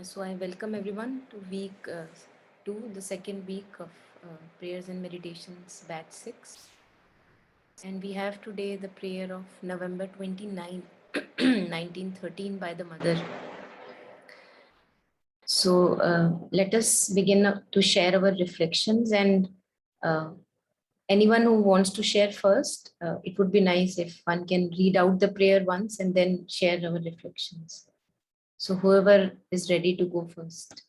So I welcome everyone to week 2, the second week of prayers and meditations, batch 6. And we have today the prayer of November 29, 1913 by the Mother. So let us begin to share our reflections, and uh, anyone who wants to share first, it would be nice if one can read out the prayer once and then share our reflections. So whoever is ready to go first.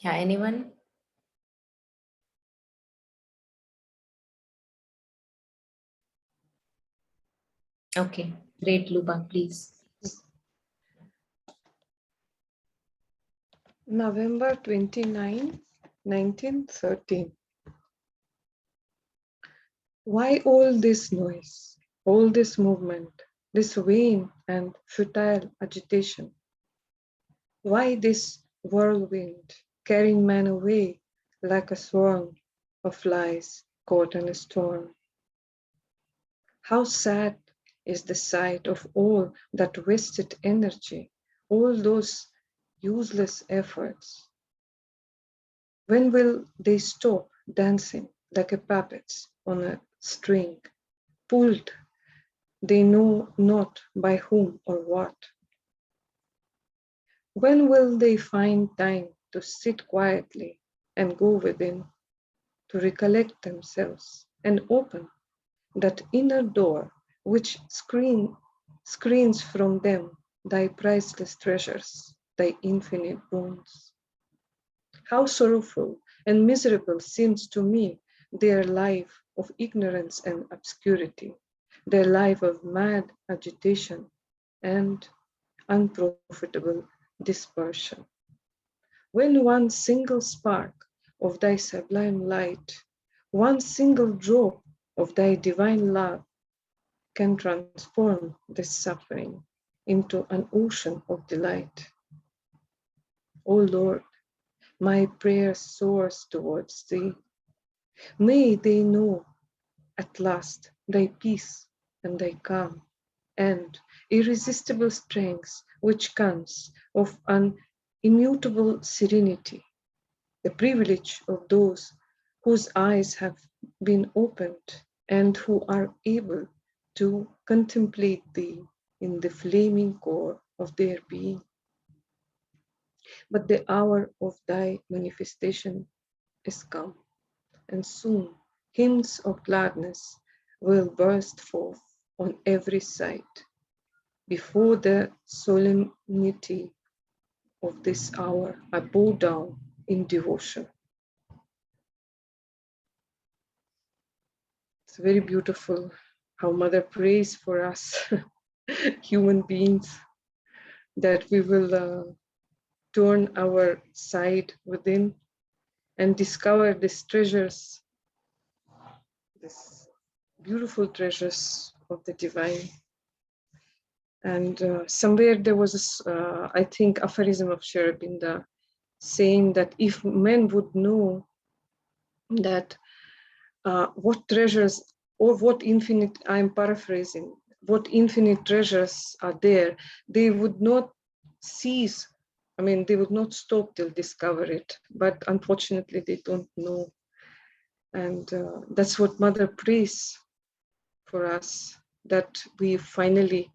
Yeah, anyone? Okay, great, Luba, please. November 29, 1913. Why all this noise, all this movement, this vain and futile agitation? Why this whirlwind carrying man away like a swarm of flies caught in a storm? How sad is the sight of all that wasted energy, all those useless efforts. When will they stop dancing like a puppets on a string, pulled they know not by whom or what? When will they find time to sit quietly and go within, to recollect themselves and open that inner door which screens from them thy priceless treasures, thy infinite boons? How sorrowful and miserable seems to me their life of ignorance and obscurity, their life of mad agitation and unprofitable dispersion. When one single spark of thy sublime light, one single drop of thy divine love can transform this suffering into an ocean of delight. O Lord, my prayer soars towards thee. May they know at last thy peace and thy calm and irresistible strength which comes of an immutable serenity, the privilege of those whose eyes have been opened and who are able to contemplate thee in the flaming core of their being. But the hour of thy manifestation is come, and soon hymns of gladness will burst forth on every side. Before the solemnity of this hour, I bow down in devotion. It's very beautiful how Mother prays for us, human beings, that we will turn our side within and discover these treasures, these beautiful treasures of the divine. And somewhere there was, I think, aphorism of Sri Aurobindo saying that if men would know that what treasures or what infinite, I'm paraphrasing, what infinite treasures are there, they would not cease. I mean, they would not stop till discover it, but unfortunately they don't know. And that's what Mother prays for us, that we finally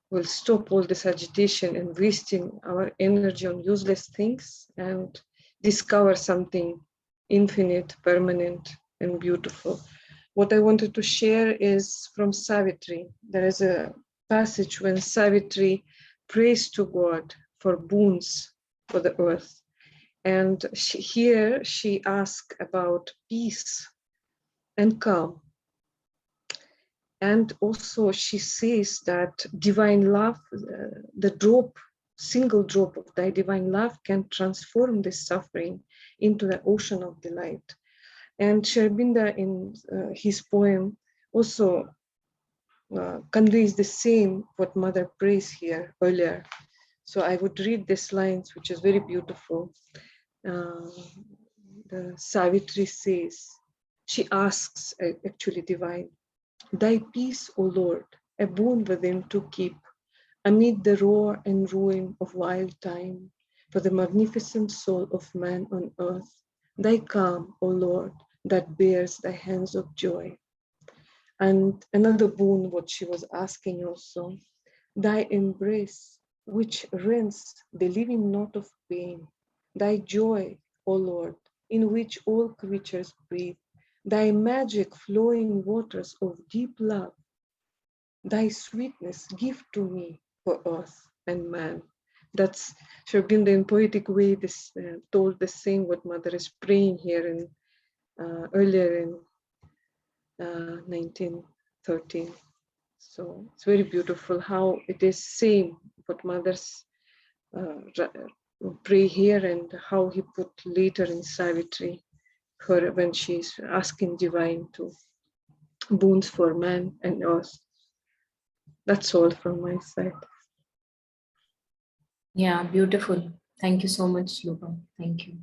will stop all this agitation and wasting our energy on useless things and discover something infinite, permanent, and beautiful. What I wanted to share is from Savitri. There is a passage when Savitri prays to God for boons for the earth. And here she asks about peace and calm. And also she says that divine love, the single drop of thy divine love can transform this suffering into the ocean of delight. And Sri Aurobindo in his poem also conveys the same what Mother prays here earlier. So I would read these lines, which is very beautiful. Uh, the Savitri says, she asks, actually divine, thy peace, O Lord, a boon within to keep, amid the roar and ruin of wild time, for the magnificent soul of man on earth, thy calm, O Lord, that bears thy hands of joy. And another boon, what she was asking also, thy embrace, which rends the living knot of pain, thy joy, O Lord, in which all creatures breathe, thy magic flowing waters of deep love, thy sweetness give to me for earth and man. That's Shobinda in poetic way this told the same what Mother is praying here in earlier in 1913. So it's very beautiful how it is same what Mother's pray here and how he put later in Savitri her when she's asking divine to boons for man and earth. That's all from my side. Yeah, beautiful. Thank you so much, Luba. Thank you.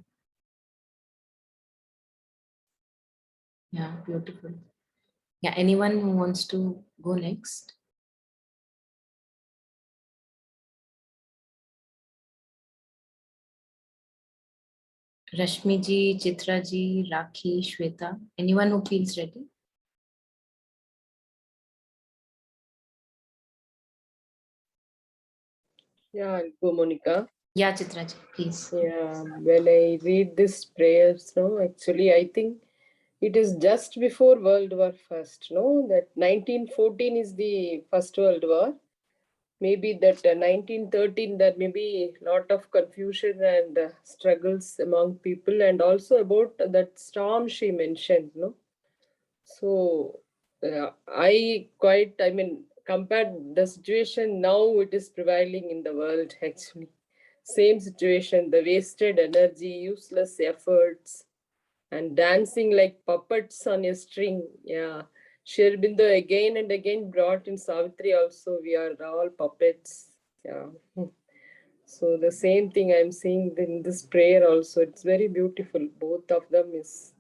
Yeah, beautiful. Yeah, anyone who wants to go next? Rashmi ji, Chitra ji, Rakhi, Shweta. Anyone who feels ready? Yeah, I'll go, Monica. Yeah, Chitra ji, please. Yeah, when I read this prayers, no, actually, I think it is just before World War First, no, that 1914 is the First World War. Maybe that 1913, there may be a lot of confusion and struggles among people, and also about that storm she mentioned, no. So I mean, compared the situation now, it is prevailing in the world actually. Same situation, the wasted energy, useless efforts, and dancing like puppets on a string. Yeah. Shirbindo again and again brought in Savitri also, we are all puppets. Yeah. So the same thing I'm seeing in this prayer also. It's very beautiful. Both of them is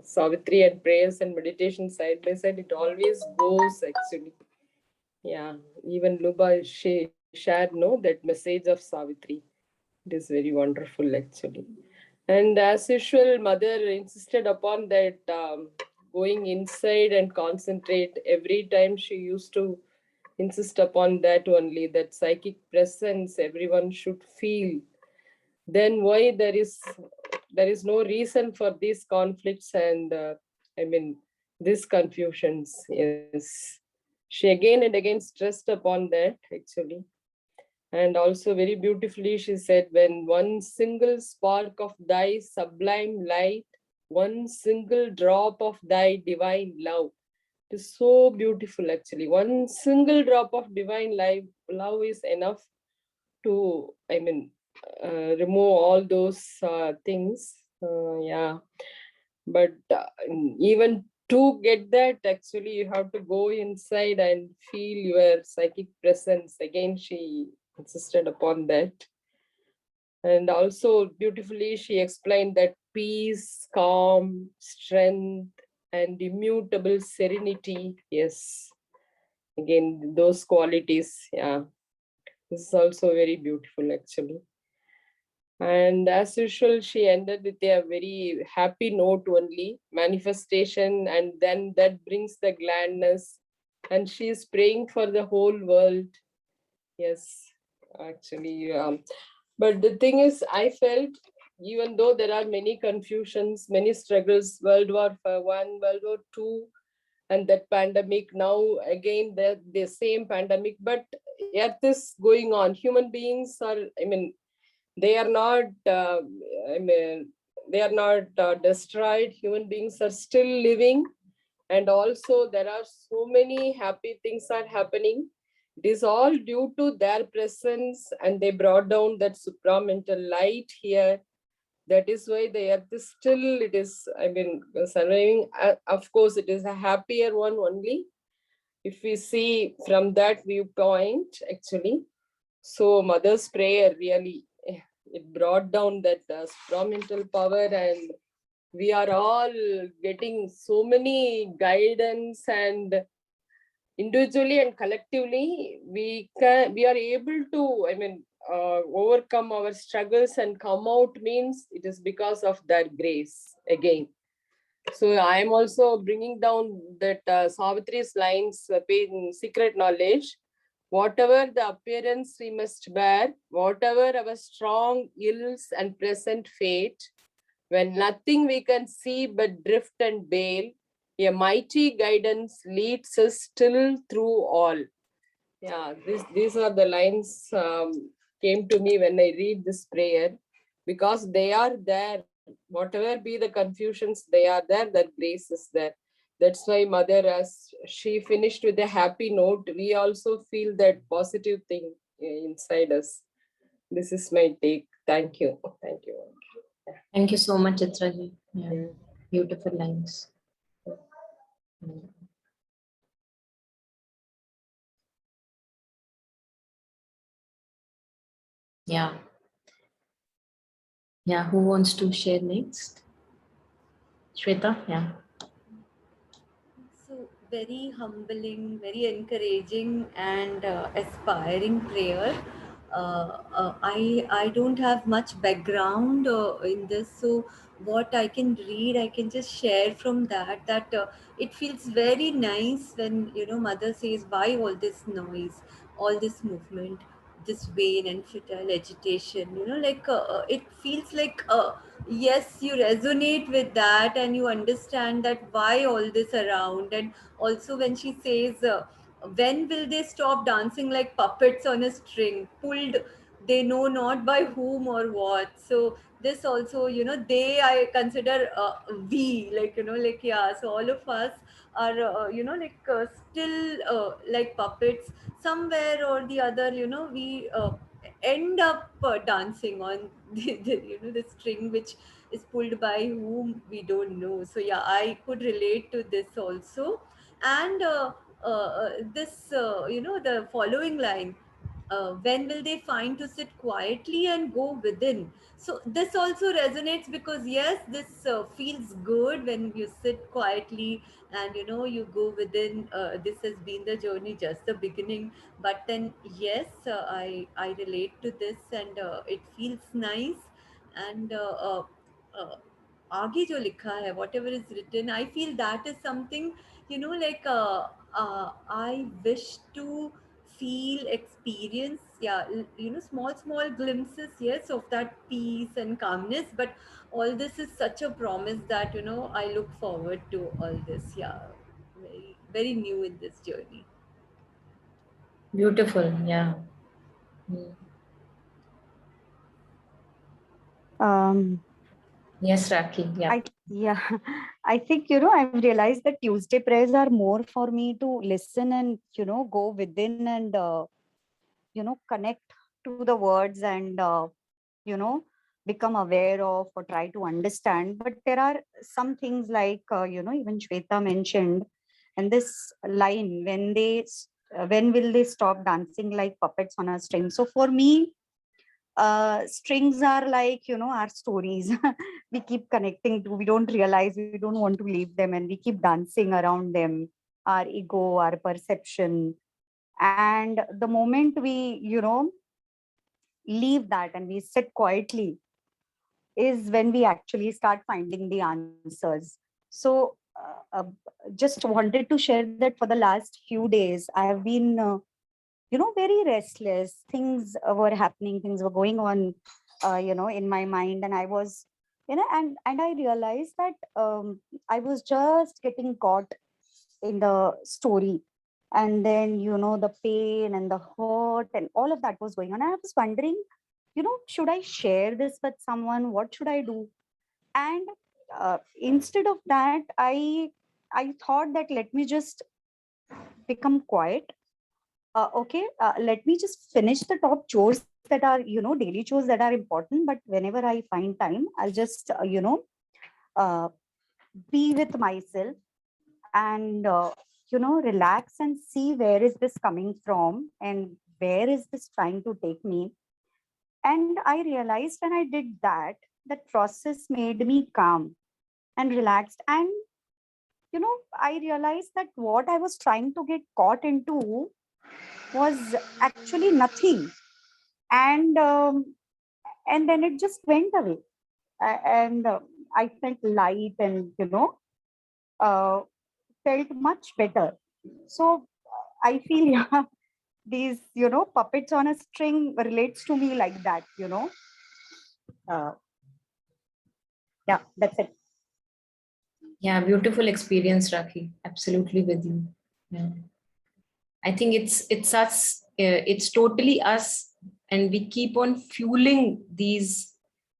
Savitri and prayers and meditation side by side. It always goes actually. Yeah. Even Luba shared that message of Savitri. It is very wonderful actually. And as usual, Mother insisted upon that going inside and concentrate. Every time she used to insist upon that only, that psychic presence everyone should feel. Then why there is no reason for these conflicts and I mean these confusions. Yes, she again and again stressed upon that actually. And also very beautifully she said, when one single spark of thy sublime light, one single drop of thy divine love. It is so beautiful actually. One single drop of divine love is enough to, I mean, remove all those things. Yeah. But even to get that, actually, you have to go inside and feel your psychic presence. Again, she insisted upon that. And also beautifully, she explained that peace, calm, strength, and immutable serenity. Yes, again, those qualities. Yeah, this is also very beautiful, actually. And as usual, she ended with a very happy note only, manifestation, and then that brings the gladness. And she is praying for the whole world. Yes, actually. But the thing is, I felt, even though there are many confusions, many struggles, World War One, World War Two, and that pandemic, now again the same pandemic, but Earth is going on. Human beings are, I mean, they are not, I mean, they are not destroyed. Human beings are still living, and also there are so many happy things are happening. It is all due to their presence, and they brought down that supramental light here. That is why the earth is still, it is, I mean, surviving. Of course, it is a happier one only. if we see from that viewpoint, actually, so mother's prayer really, it brought down that supramental power, and we are all getting so many guidance, and individually and collectively we are able to, overcome our struggles and come out, means it is because of that grace again. So I am also bringing down that Savitri's lines, page in Secret Knowledge. Whatever the appearance we must bear, whatever our strong ills and present fate, when nothing we can see but drift and bail, a mighty guidance leads us still through all. Yeah, these are the lines came to me when I read this prayer, because they are there. Whatever be the confusions, they are there. That grace is there. That's why Mother, as she finished with a happy note, we also feel that positive thing inside us. This is my take. Thank you. Thank you. Thank you so much, Chitraji. Yeah, Yeah. beautiful lines. Mm. Yeah. Yeah, who wants to share next? Shweta, yeah. So very humbling, very encouraging, and aspiring prayer. I don't have much background in this, so what I can read, I can just share from that. That it feels very nice when Mother says, "Why all this noise, all this movement, this vain and futile agitation?" It feels like. Yes, you resonate with that and you understand that why all this around. And also when she says when will they stop dancing like puppets on a string, pulled they know not by whom or what. So this also, they, I consider we, yeah, so all of us are still like puppets somewhere or the other. We end up dancing on the string which is pulled by whom we don't know. So yeah, I could relate to this also. And this the following line, when will they find to sit quietly and go within? So this also resonates, because yes, this feels good when you sit quietly and you go within. This has been the journey, just the beginning, but then yes, I relate to this, and it feels nice. And uh, आगे जो लिखा है, whatever is written, I feel that is something, I wish to feel, experience. Yeah, small glimpses, yes, of that peace and calmness. But all this is such a promise that I look forward to all this. Yeah, very very new in this journey. Beautiful, yeah. Mm. Um, Yes, Rakhi, yeah. yeah, I think, I've realized that Tuesday prayers are more for me to listen and, go within and, connect to the words and, you know, become aware of or try to understand. But there are some things like, even Shweta mentioned, and this line, when will they stop dancing like puppets on a string? So for me, strings are like our stories. We keep connecting to, we don't realize, we don't want to leave them, and we keep dancing around them, our ego, our perception. And the moment we leave that and we sit quietly is when we actually start finding the answers. So just wanted to share that for the last few days I have been very restless. Things were happening, things were going on, in my mind. And I was, and I realized that I was just getting caught in the story. And then, the pain and the hurt and all of that was going on. I was wondering, should I share this with someone? What should I do? And instead of that, I thought that let me just become quiet. Okay, let me just finish the top chores that are, daily chores that are important. But whenever I find time, I'll just, uh, be with myself and relax and see where is this coming from and where is this trying to take me. And I realized when I did that, that process made me calm and relaxed. And I realized that what I was trying to get caught into was actually nothing. And then it just went away. And I felt light and uh, felt much better. So I feel yeah, these puppets on a string relates to me like that. Uh, yeah, that's it. Yeah, beautiful experience, Rakhi. Absolutely with you. Yeah. I think it's us, it's totally us, and we keep on fueling these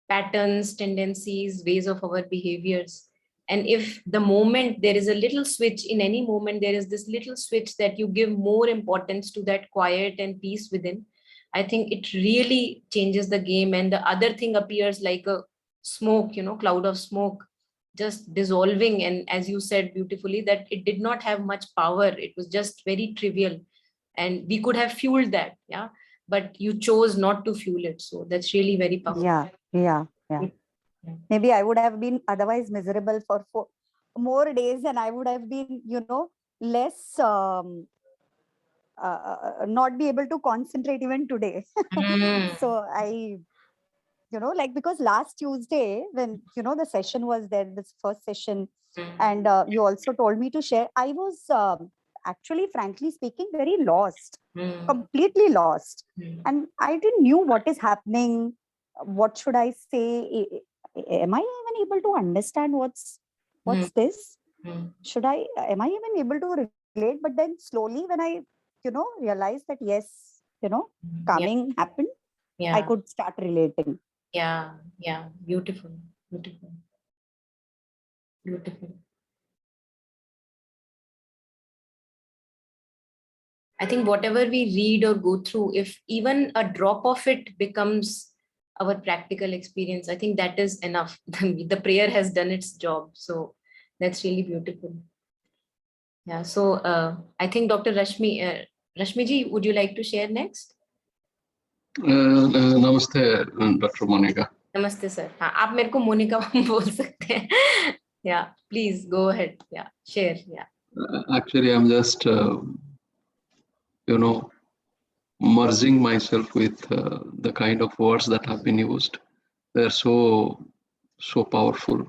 patterns, tendencies, ways of our behaviors. And if the moment there is a little switch, in any moment there is this little switch that you give more importance to that quiet and peace within, I think it really changes the game, and the other thing appears like a smoke, cloud of smoke, just dissolving. And as you said beautifully, that it did not have much power, it was just very trivial, and we could have fueled that. Yeah, but you chose not to fuel it, so that's really very powerful. Yeah. Maybe I would have been otherwise miserable for more days, and I would have been less not be able to concentrate even today. Mm, So I like, because last Tuesday when the session was there, this first session, and you also told me to share, I was actually, frankly speaking, very lost, mm, completely lost. mm, And I didn't knew what is happening, what should I say. Am I even able to understand mm, what's this? mm, Should I, am I even able to relate? But then slowly when I realized that yes, yeah, calming happened, I yeah, could start relating. yeah, beautiful, beautiful, beautiful. I think whatever we read or go through, if even a drop of it becomes our practical experience, I think that is enough. The prayer has done its job. So that's really beautiful. Yeah. So I think Dr. Rashmi ji, would you like to share next? Namaste, Dr. Monica. नमस्ते sir. हाँ, आप मेरे को मोनिका बोल सकते हैं. Yeah, please go ahead. Yeah, share. Yeah. Actually, I'm just, merging myself with the kind of words that have been used. They're so powerful,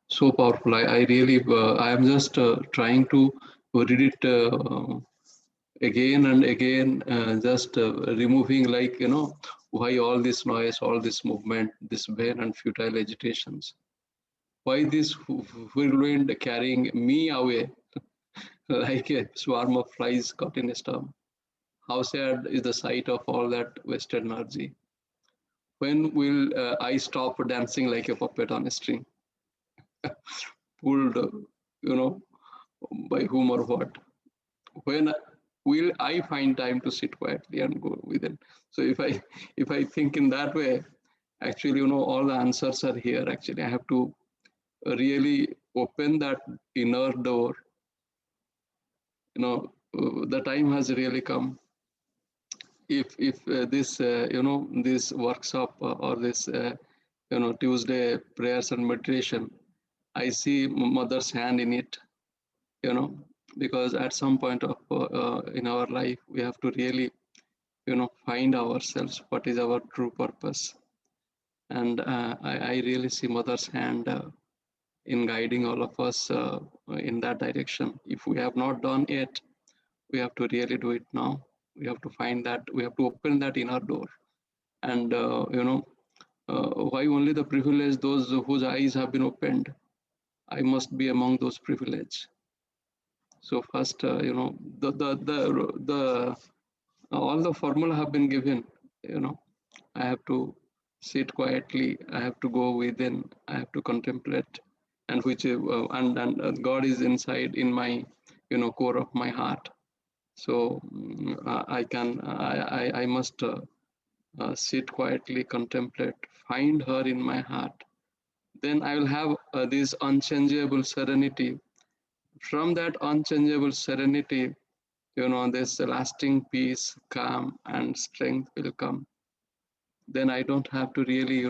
so powerful. I really, I am just trying to read it again and again, just removing, like, why all this noise, all this movement, this vain and futile agitations. Why this whirlwind carrying me away like a swarm of flies caught in a storm? How sad is the sight of all that wasted energy? When will I stop dancing like a puppet on a string, pulled, by whom or what? When will I find time to sit quietly and go within? So if I think in that way, actually, all the answers are here. Actually, I have to really open that inner door. The time has really come. If this this workshop or this Tuesday prayers and meditation, I see mother's hand in it, because at some point of in our life we have to really find ourselves, what is our true purpose. And I really see mother's hand in guiding all of us in that direction. If we have not done it, we have to really do it now. We have to find that, we have to open that inner door. And why only the privileged, those whose eyes have been opened? I must be among those privileged. So first, the all the formula have been given. I have to sit quietly. I have to go within. I have to contemplate, and which and God is inside in my core of my heart. So I must sit quietly, contemplate, find her in my heart. Then I will have this unchangeable serenity from that unchangeable serenity, this lasting peace, calm, and strength will come. Then I don't have to really,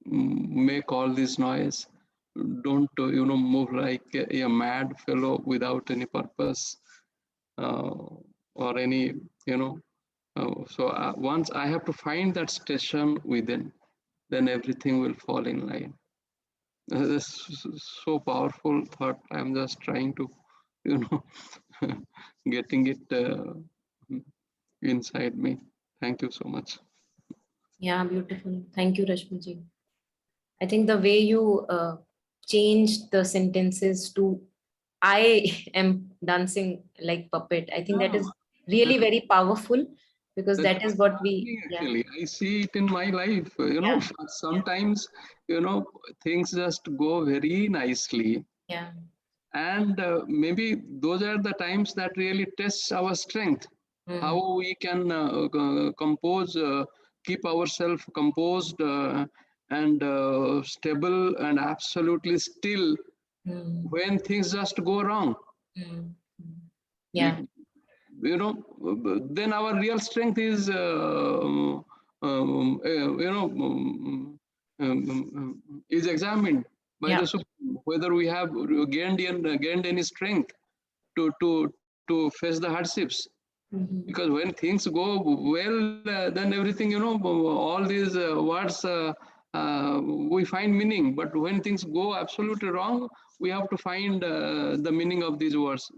make all this noise. Don't, move like a mad fellow without any purpose or any, so once I have to find that station within, then everything will fall in line. This is so powerful thought. I'm just trying to, you know, getting it inside me. Thank you so much. Yeah, beautiful. Thank you, Rashmiji. I think the way you changed the sentences to I am dancing like puppet, I think that is really very powerful, because That's that is what's what we, happening actually. I see it in my life. yeah, Sometimes, things just go very nicely. yeah, And maybe those are the times that really tests our strength. How we can compose, keep ourselves composed and stable and absolutely still mm, when things just go wrong. mm, We, yeah, then our real strength is, is examined by yeah, the Supreme, whether we have gained any strength to face the hardships. mhm, Because when things go well, then everything, all these words we find meaning. But when things go absolutely wrong, we have to find the meaning of these words.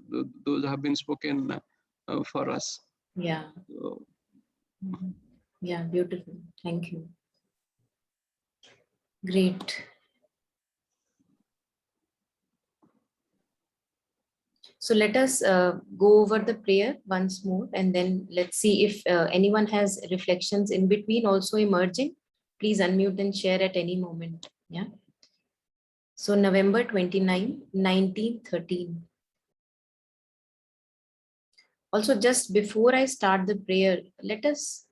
Those have been spoken for us. yeah, So, mhm. Yeah, beautiful. Thank you. Great. So let us go over the prayer once more, and then let's see if anyone has reflections in between also emerging. Please unmute and share at any moment. Yeah. So November 29, 1913. Also, just before I start the prayer, let us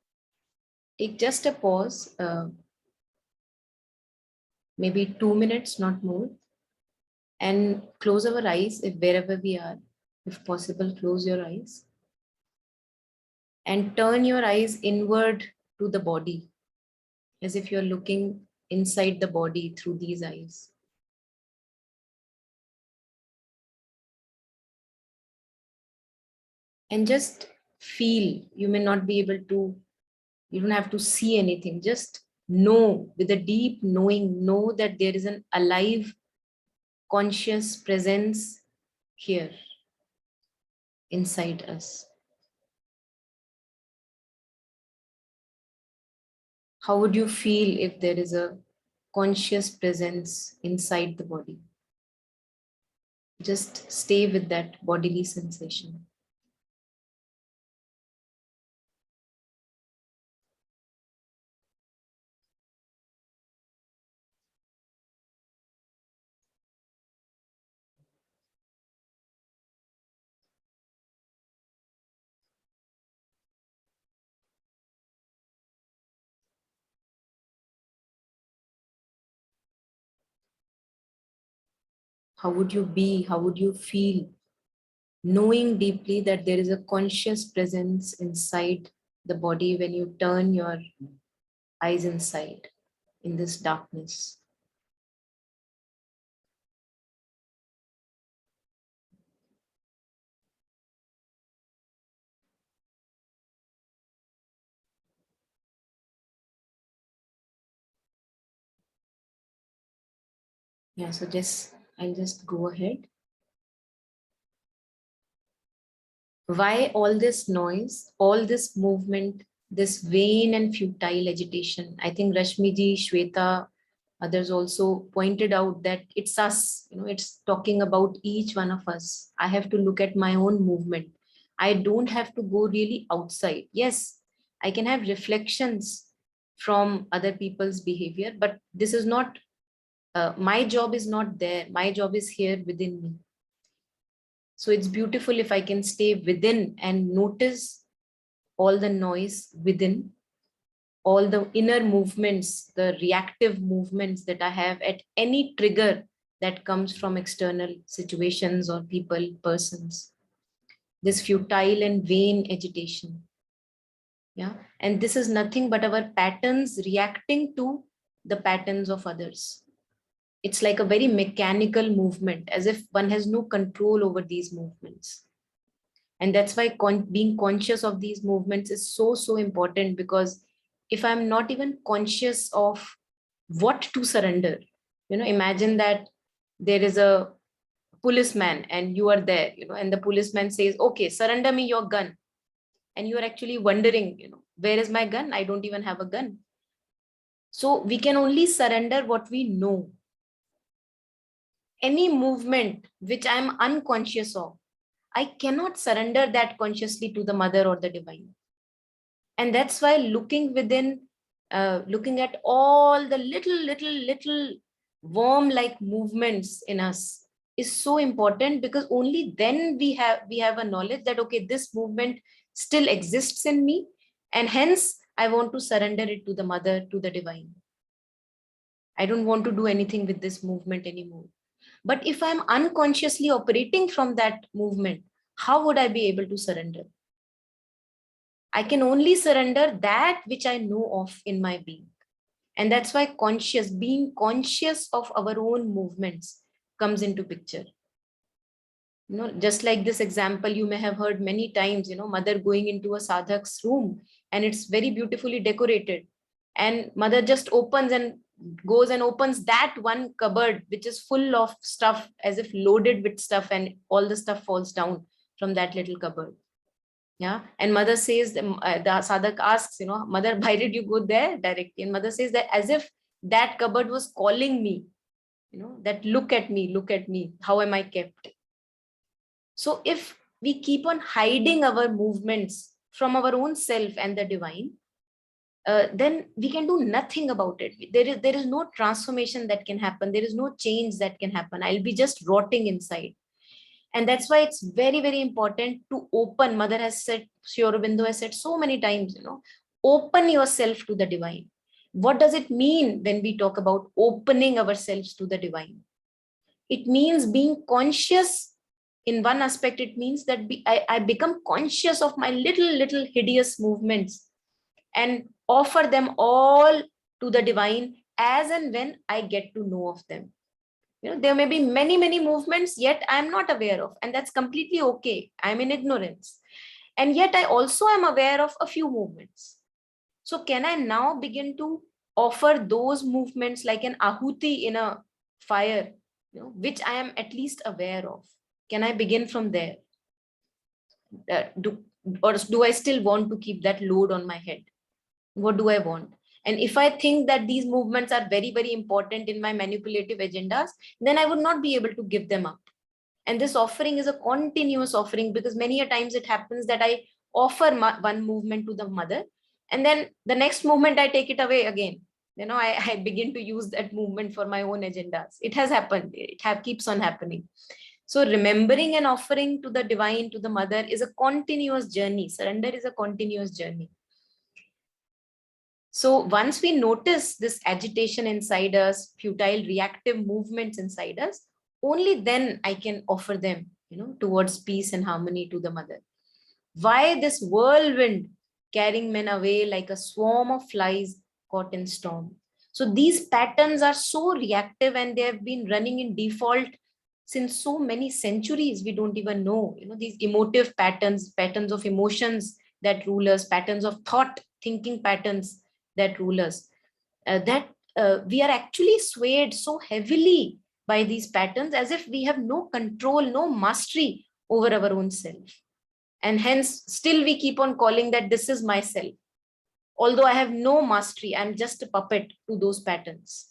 take just a pause, maybe 2 minutes, not more, and close our eyes if wherever we are. If possible, close your eyes and turn your eyes inward to the body, as if you're looking inside the body through these eyes. And just feel. You may not be able to, you don't have to see anything. Just know, with a deep knowing, know that there is an alive, conscious presence here inside us. How would you feel if there is a conscious presence inside the body? Just stay with that bodily sensation. How would you be? How would you feel? Knowing deeply that there is a conscious presence inside the body when you turn your eyes inside in this darkness. Yeah, so I'll just go ahead. Why all this noise, all this movement, this vain and futile agitation? I think Rashmiji, Shweta, others also pointed out that it's us, it's talking about each one of us. I have to look at my own movement. I don't have to go really outside. Yes, I can have reflections from other people's behavior, but this is not, my job is not there. My job is here within me. So it's beautiful if I can stay within and notice all the noise within, all the inner movements, the reactive movements that I have at any trigger that comes from external situations or people, persons. This futile and vain agitation. Yeah. And this is nothing but our patterns reacting to the patterns of others. It's like a very mechanical movement, as if one has no control over these movements. And that's why being conscious of these movements is so, so important, because if I'm not even conscious of what to surrender, imagine that there is a policeman and you are there, and the policeman says, okay, surrender me your gun. And you are actually wondering, where is my gun? I don't even have a gun. So we can only surrender what we know. Any movement which I'm unconscious of, I cannot surrender that consciously to the mother or the divine. And that's why looking within, looking at all the little worm-like movements in us is so important, because only then we have a knowledge that, okay, this movement still exists in me, and hence I want to surrender it to the mother, to the divine. I don't want to do anything with this movement anymore. But if I'm unconsciously operating from that movement, how would I be able to surrender? I can only surrender that which I know of in my being. And that's why being conscious of our own movements comes into picture. Just like this example, you may have heard many times, mother going into a sadhak's room and it's very beautifully decorated. And mother just opens and goes and opens that one cupboard, which is full of stuff, as if loaded with stuff, and all the stuff falls down from that little cupboard. Yeah. And mother says, the sadhak asks, mother, why did you go there directly? And mother says that as if that cupboard was calling me, that look at me, how am I kept? So if we keep on hiding our movements from our own self and the divine, then we can do nothing about it. There is no transformation that can happen. There is no change that can happen. I'll be just rotting inside. And that's why it's very, very important to open. Mother has said, Sri Aurobindo has said so many times, open yourself to the divine. What does it mean when we talk about opening ourselves to the divine? It means being conscious. In one aspect, it means that I become conscious of my little hideous movements and offer them all to the divine as and when I get to know of them. There may be many movements, yet I'm not aware of, and that's completely okay. I'm in ignorance. And yet I also am aware of a few movements. So can I now begin to offer those movements like an ahuti in a fire, which I am at least aware of? Can I begin from there? Or do I still want to keep that load on my head? What do I want? And if I think that these movements are very, very important in my manipulative agendas, then I would not be able to give them up. And this offering is a continuous offering, because many a times it happens that I offer one movement to the mother, and then the next movement I take it away again. I begin to use that movement for my own agendas. It has happened. It keeps on happening. So remembering and offering to the divine, to the mother, is a continuous journey. Surrender is a continuous journey. So once we notice this agitation inside us, futile reactive movements inside us, only then I can offer them, towards peace and harmony to the mother. Why this whirlwind carrying men away like a swarm of flies caught in storm? So these patterns are so reactive, and they have been running in default since so many centuries. We don't even know, these emotive patterns of emotions that rule us, patterns of thought, thinking patterns that rule us, that we are actually swayed so heavily by these patterns, as if we have no control, no mastery over our own self. And hence still we keep on calling that this is myself. Although I have no mastery, I'm just a puppet to those patterns.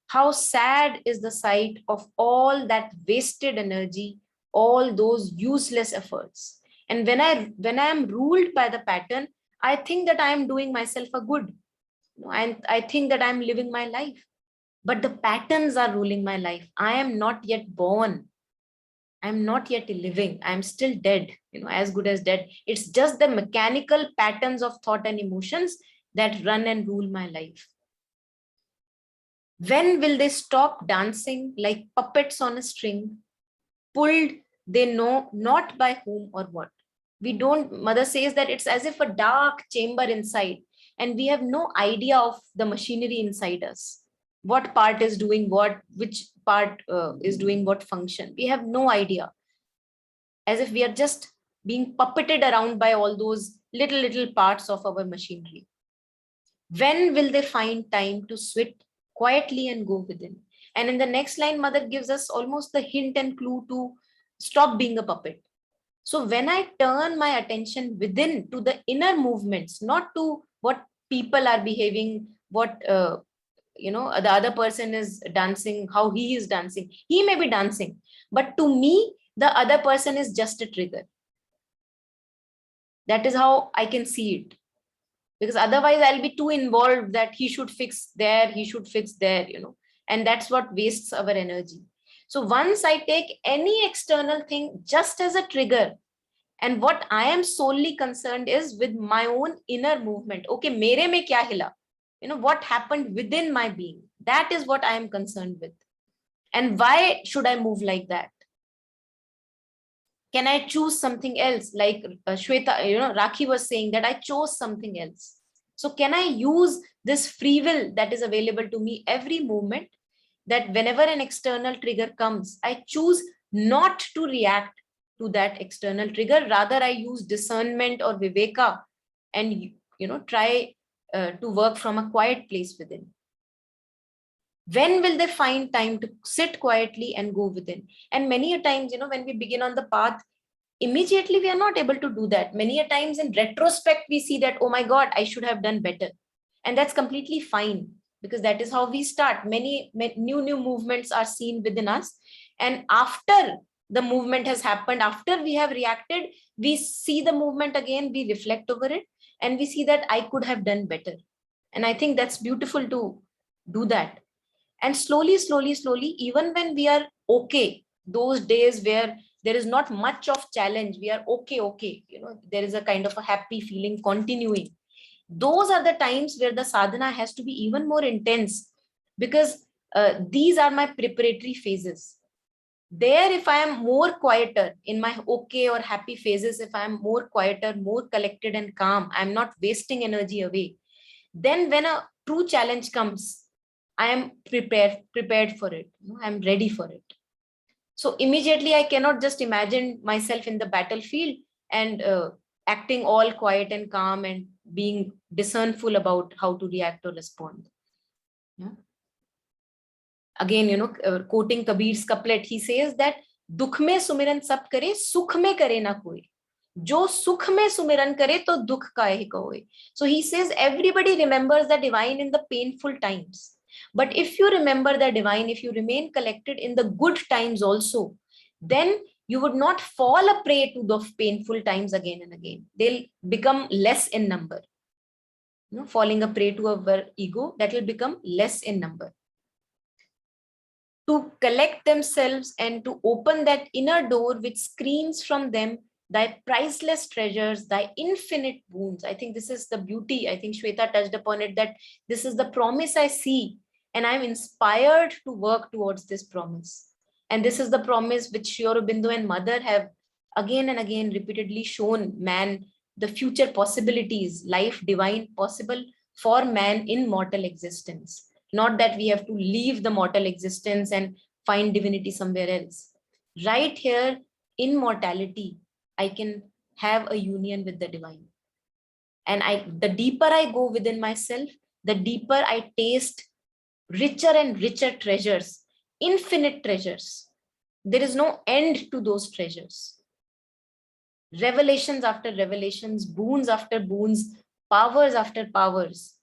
How sad is the sight of all that wasted energy, all those useless efforts. And when I am ruled by the pattern, I think that I am doing myself a good. And I think that I'm living my life. But the patterns are ruling my life. I am not yet born. I'm not yet living. I'm still dead, as good as dead. It's just the mechanical patterns of thought and emotions that run and rule my life. When will they stop dancing like puppets on a string, pulled they know not by whom or what? We don't, mother says that it's as if a dark chamber inside, and we have no idea of the machinery inside us. What part is doing what, which part is doing what function. We have no idea. As if we are just being puppeted around by all those little parts of our machinery. When will they find time to sit quietly and go within? And in the next line, mother gives us almost the hint and clue to stop being a puppet. So when I turn my attention within to the inner movements, not to what people are behaving, what the other person is dancing, how he is dancing. He may be dancing, but to me, the other person is just a trigger. That is how I can see it. Because otherwise I'll be too involved that he should fix there, he should fix there, and that's what wastes our energy. So once I take any external thing just as a trigger, and what I am solely concerned is with my own inner movement. Okay, mere mein kya hila? What happened within my being? That is what I am concerned with. And why should I move like that? Can I choose something else? Like Shweta, Rakhi was saying that I chose something else. So can I use this free will that is available to me every moment, that whenever an external trigger comes, I choose not to react to that external trigger. Rather, I use discernment or viveka and, try to work from a quiet place within. When will they find time to sit quietly and go within? And many a times, when we begin on the path, immediately we are not able to do that. Many a times in retrospect, we see that, oh my God, I should have done better. And that's completely fine, because that is how we start. Many new movements are seen within us. And after the movement has happened, after we have reacted, we see the movement again, we reflect over it, and we see that I could have done better. And I think that's beautiful to do that. And slowly, even when we are okay, those days where there is not much of challenge, we are okay, there is a kind of a happy feeling continuing. Those are the times where the sadhana has to be even more intense, because these are my preparatory phases. There, if I am more quieter in my okay or happy phases, if I am more quieter, more collected and calm, I'm not wasting energy away. Then when a true challenge comes, I am prepared for it. I'm ready for it. So immediately I cannot just imagine myself in the battlefield and acting all quiet and calm and being discernful about how to react or respond. Yeah. Again, quoting Kabir's couplet, he says that dukh mein sumiran sab kare, sukh mein kare na koi. Jo sukh mein sumiran kare to dukh kahe koe. So he says everybody remembers the divine in the painful times. But if you remember the divine, if you remain collected in the good times also, then you would not fall a prey to the painful times again and again. They'll become less in number. Falling a prey to our ego, that will become less in number. To collect themselves and to open that inner door which screams from them thy priceless treasures, thy infinite boons. I think this is the beauty. I think Shweta touched upon it, that this is the promise I see, and I'm inspired to work towards this promise. And this is the promise which Sri Aurobindo and Mother have again and again repeatedly shown man the future possibilities, life divine possible for man in mortal existence. Not that we have to leave the mortal existence and find divinity somewhere else. Right here in mortality, I can have a union with the divine. And the deeper I go within myself, the deeper I taste richer and richer treasures, infinite treasures. There is no end to those treasures. Revelations after revelations, boons after boons, powers after powers,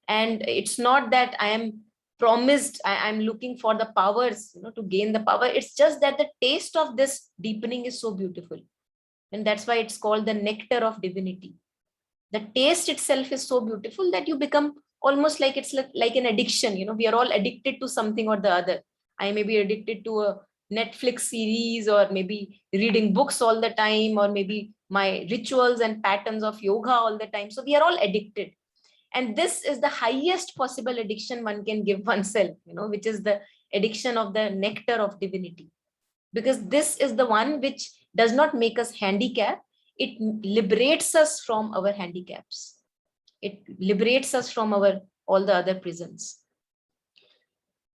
and it's not that I am promised, I'm looking for the powers, to gain the power. It's just that the taste of this deepening is so beautiful. And that's why it's called the nectar of divinity. The taste itself is so beautiful that you become almost like it's like an addiction. We are all addicted to something or the other. I may be addicted to a Netflix series, or maybe reading books all the time, or maybe my rituals and patterns of yoga all the time. So we are all addicted. And this is the highest possible addiction one can give oneself, which is the addiction of the nectar of divinity. Because this is the one which does not make us handicapped. It liberates us from our handicaps. It liberates us from all the other prisons.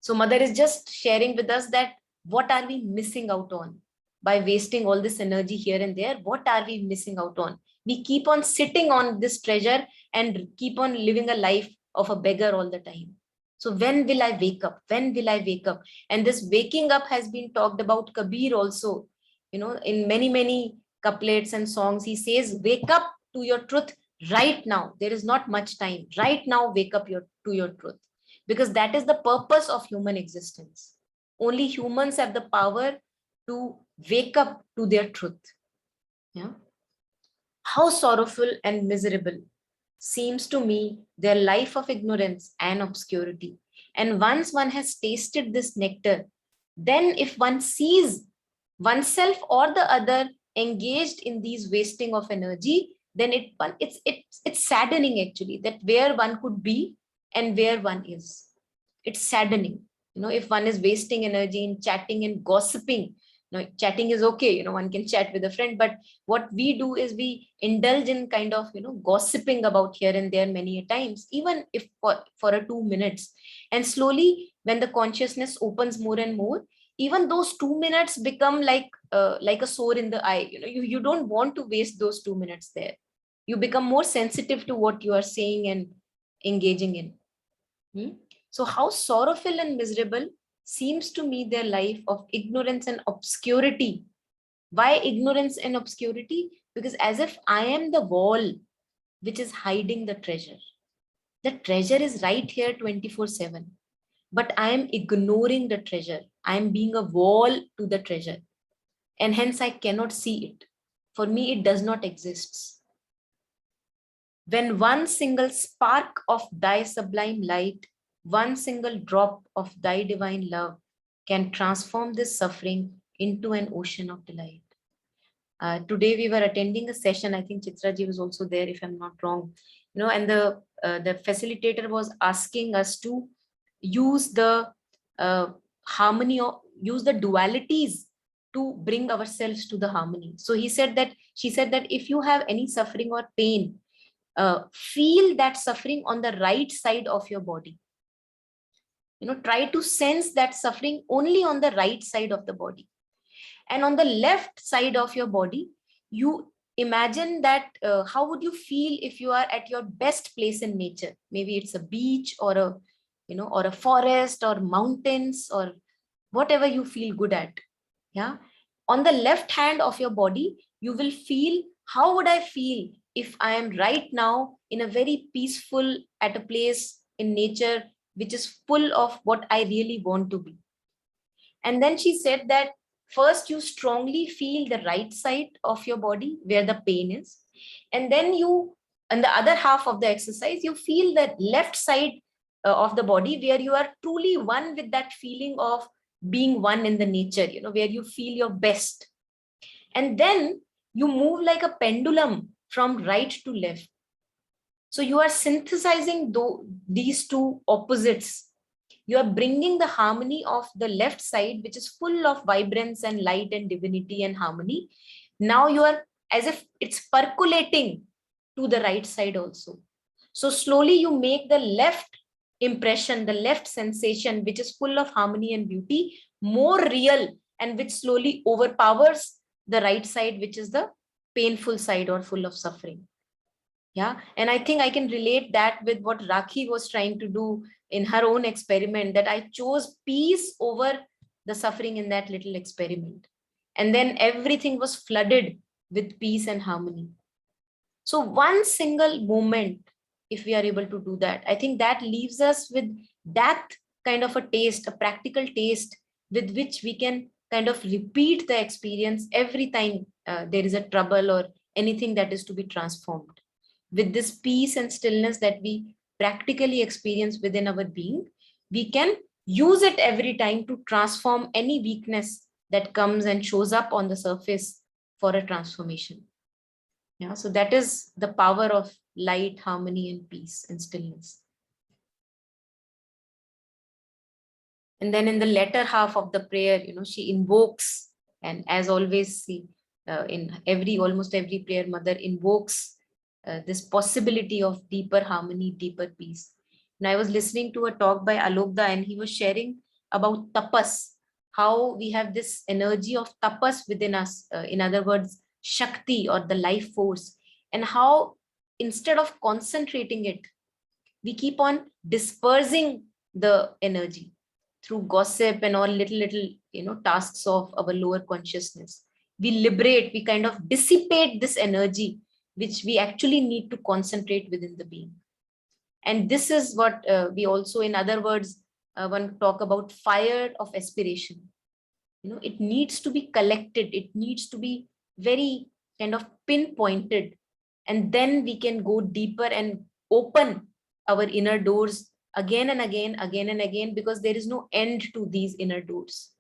So Mother is just sharing with us that what are we missing out on by wasting all this energy here and there? What are we missing out on? We keep on sitting on this treasure and keep on living a life of a beggar all the time. So when will I wake up? When will I wake up? And this waking up has been talked about Kabir also, in many, many couplets and songs. He says, wake up to your truth right now. There is not much time. Right now, wake up to your truth. Because that is the purpose of human existence. Only humans have the power to wake up to their truth. Yeah. How sorrowful and miserable seems to me their life of ignorance and obscurity. And once one has tasted this nectar, then if one sees oneself or the other engaged in these wasting of energy, then it's saddening actually, that where one could be and where one is. It's saddening, if one is wasting energy in chatting and gossiping. Chatting is okay, one can chat with a friend, but what we do is we indulge in kind of, gossiping about here and there many a times, even if for a 2 minutes. And slowly, when the consciousness opens more and more, even those 2 minutes become like a sore in the eye. You don't want to waste those 2 minutes there. You become more sensitive to what you are saying and engaging in. So how sorrowful and miserable seems to me their life of ignorance and obscurity. Why ignorance and obscurity? Because as if I am the wall which is hiding the treasure. The treasure is right here 24/7, but I am ignoring the treasure. I am being a wall to the treasure, and hence I cannot see it. For me, it does not exist. When one single spark of thy sublime light, one single drop of thy divine love can transform this suffering into an ocean of delight. Today we were attending a session. I think Chitra ji was also there, if I'm not wrong. And the facilitator was asking us to use the harmony, or use the dualities to bring ourselves to the harmony. So she said that if you have any suffering or pain, feel that suffering on the right side of your body. Try to sense that suffering only on the right side of the body. And on the left side of your body, you imagine that how would you feel if you are at your best place in nature? Maybe it's a beach or a forest or mountains or whatever you feel good at. Yeah. On the left hand of your body, you will feel, how would I feel if I am right now in a very peaceful, at a place in nature, which is full of what I really want to be. And then she said that first you strongly feel the right side of your body where the pain is. And then you, on the other half of the exercise, you feel the left side of the body where you are truly one with that feeling of being one in the nature, where you feel your best. And then you move like a pendulum from right to left. So you are synthesizing these two opposites. You are bringing the harmony of the left side, which is full of vibrance and light and divinity and harmony. Now you are, as if it's percolating to the right side also. So slowly you make the left impression, the left sensation, which is full of harmony and beauty, more real, and which slowly overpowers the right side, which is the painful side or full of suffering. Yeah. And I think I can relate that with what Rakhi was trying to do in her own experiment, that I chose peace over the suffering in that little experiment. And then everything was flooded with peace and harmony. So one single moment, if we are able to do that, I think that leaves us with that kind of a taste, a practical taste with which we can kind of repeat the experience every time there is a trouble or anything that is to be transformed. With this peace and stillness that we practically experience within our being, we can use it every time to transform any weakness that comes and shows up on the surface for a transformation. Yeah, so that is the power of light, harmony, and peace and stillness. And then in the latter half of the prayer, she invokes, and as always, see, in almost every prayer, mother invokes this possibility of deeper harmony, deeper peace. And I was listening to a talk by Alokda, and he was sharing about tapas, how we have this energy of tapas within us, in other words, Shakti or the life force, and how instead of concentrating it, we keep on dispersing the energy through gossip and all little tasks of our lower consciousness. We liberate, we kind of dissipate this energy which we actually need to concentrate within the being. And this is what we also, in other words, one talk about fire of aspiration. It needs to be collected, it needs to be very kind of pinpointed, and then we can go deeper and open our inner doors again and again, because there is no end to these inner doors,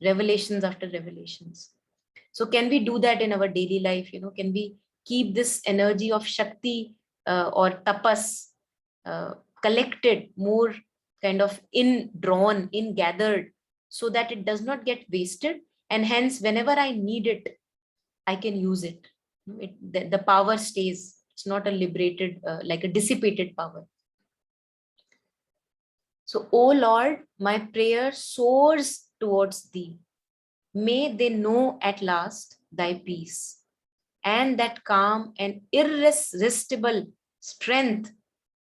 revelations after revelations. So can we do that in our daily life? Can we keep this energy of Shakti or tapas collected, more kind of in gathered, so that it does not get wasted, and hence whenever I need it, I can use it. The power stays. It's not a liberated, like a dissipated power. So, O Lord, my prayer soars towards thee. May they know at last thy peace, and that calm and irresistible strength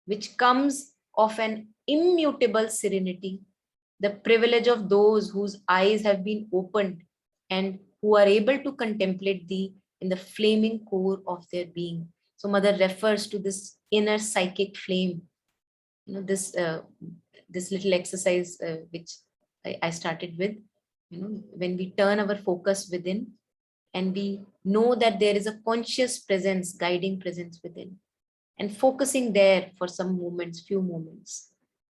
which comes of an immutable serenity, the privilege of those whose eyes have been opened and who are able to contemplate thee in the flaming core of their being. So mother refers to this inner psychic flame, this little exercise which I started with, when we turn our focus within and we know that there is a conscious presence, guiding presence within, and focusing there for some moments, few moments,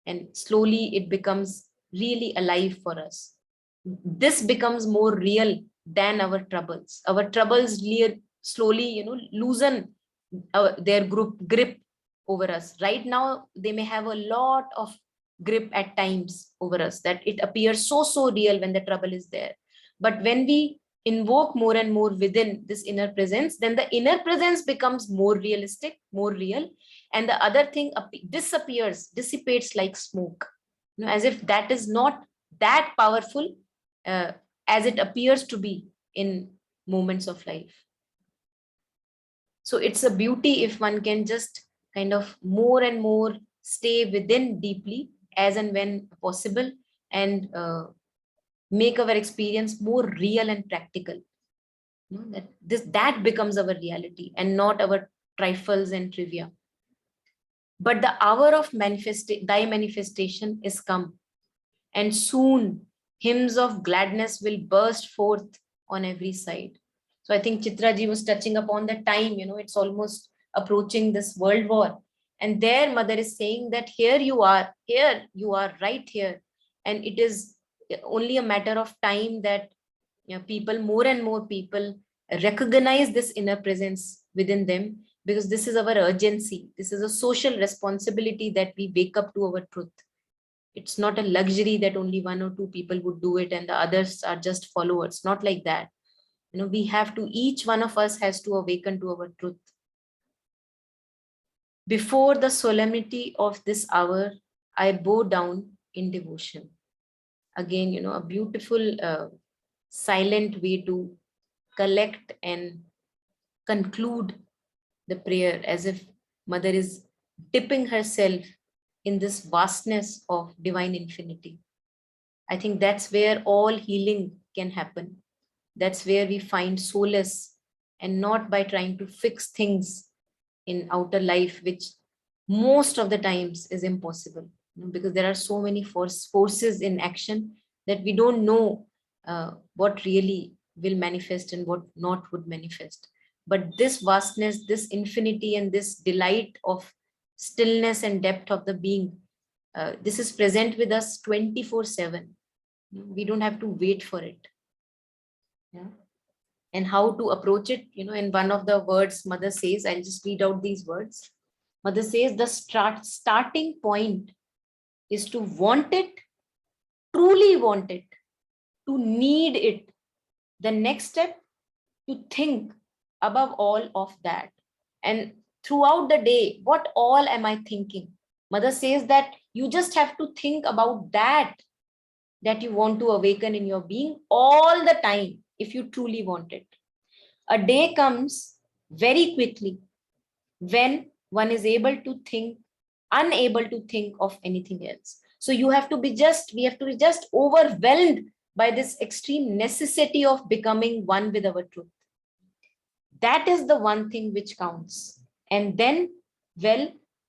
and slowly it becomes really alive for us. This becomes more real than our troubles. Our troubles slowly, loosen their grip over us. Right now, they may have a lot of grip at times over us, that it appears so real when the trouble is there. But when we invoke more and more within this inner presence, then the inner presence becomes more realistic, more real, and the other thing disappears, dissipates like smoke, as if that is not that powerful uh, as it appears to be in moments of life. So it's a beauty if one can just kind of more and more stay within deeply as and when possible, and make our experience more real and practical. That becomes our reality and not our trifles and trivia. But the hour of thy manifestation is come, and soon hymns of gladness will burst forth on every side. So I think Chitra ji was touching upon the time, it's almost approaching this world war. And there mother is saying that here you are right here. And it is only a matter of time that people, more and more people, recognize this inner presence within them, because this is our urgency. This is a social responsibility that we wake up to our truth. It's not a luxury that only one or two people would do it and the others are just followers. Not like that. We have to, each one of us has to awaken to our truth. Before the solemnity of this hour, I bow down in devotion. Again, a beautiful silent way to collect and conclude the prayer, as if mother is dipping herself in this vastness of divine infinity. I think that's where all healing can happen. That's where we find solace, and not by trying to fix things in outer life, which most of the times is impossible, because there are so many forces in action that we don't know what really will manifest and what not would manifest. But this vastness, this infinity, and this delight of stillness and depth of the being, this is present with us 24/7. We don't have to wait for it. Yeah. and how to approach it. In one of the words Mother says, I'll just read out these words. Mother says the starting point is to want it, truly want it, to need it. The next step, to think above all of that. And throughout the day, what all am I thinking? Mother says that you just have to think about that you want to awaken in your being all the time if you truly want it. A day comes very quickly when one is unable to think of anything else. So we have to be just overwhelmed by this extreme necessity of becoming one with our truth. That is the one thing which counts. And then,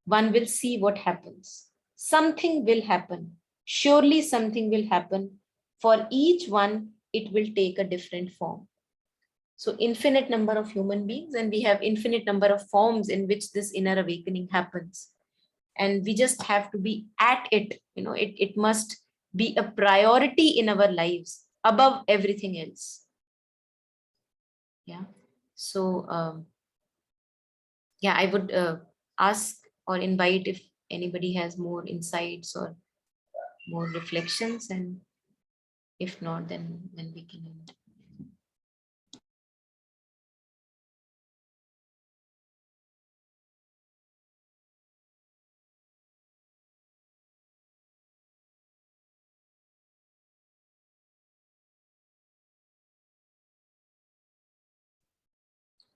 one will see what happens. Something will happen. Surely something will happen. For each one, it will take a different form. So infinite number of human beings, and we have infinite number of forms in which this inner awakening happens. And we just have to be at it. It must be a priority in our lives above everything else. Yeah. So, I would ask or invite if anybody has more insights or more reflections, and if not, then we can end.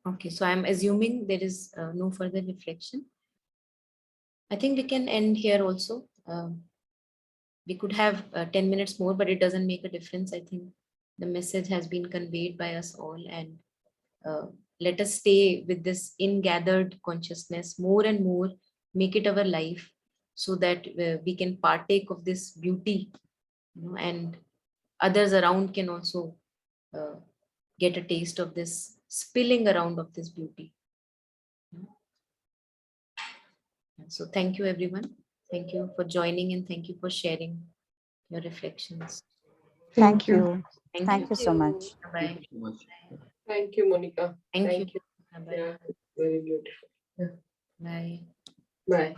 Okay, so I'm assuming there is no further reflection. I think we can end here also. We could have 10 minutes more, but it doesn't make a difference. I think the message has been conveyed by us all, and let us stay with this ingathered consciousness more and more, make it our life, so that we can partake of this beauty, and others around can also get a taste of this spilling around of this beauty. So thank you, everyone. Thank you for joining, and thank you for sharing your reflections. Thank you. Thank you so much. Bye. Thank you so much. Thank you, Monica. Thank you. you. Bye. Yeah, very beautiful. Yeah. Bye. Bye.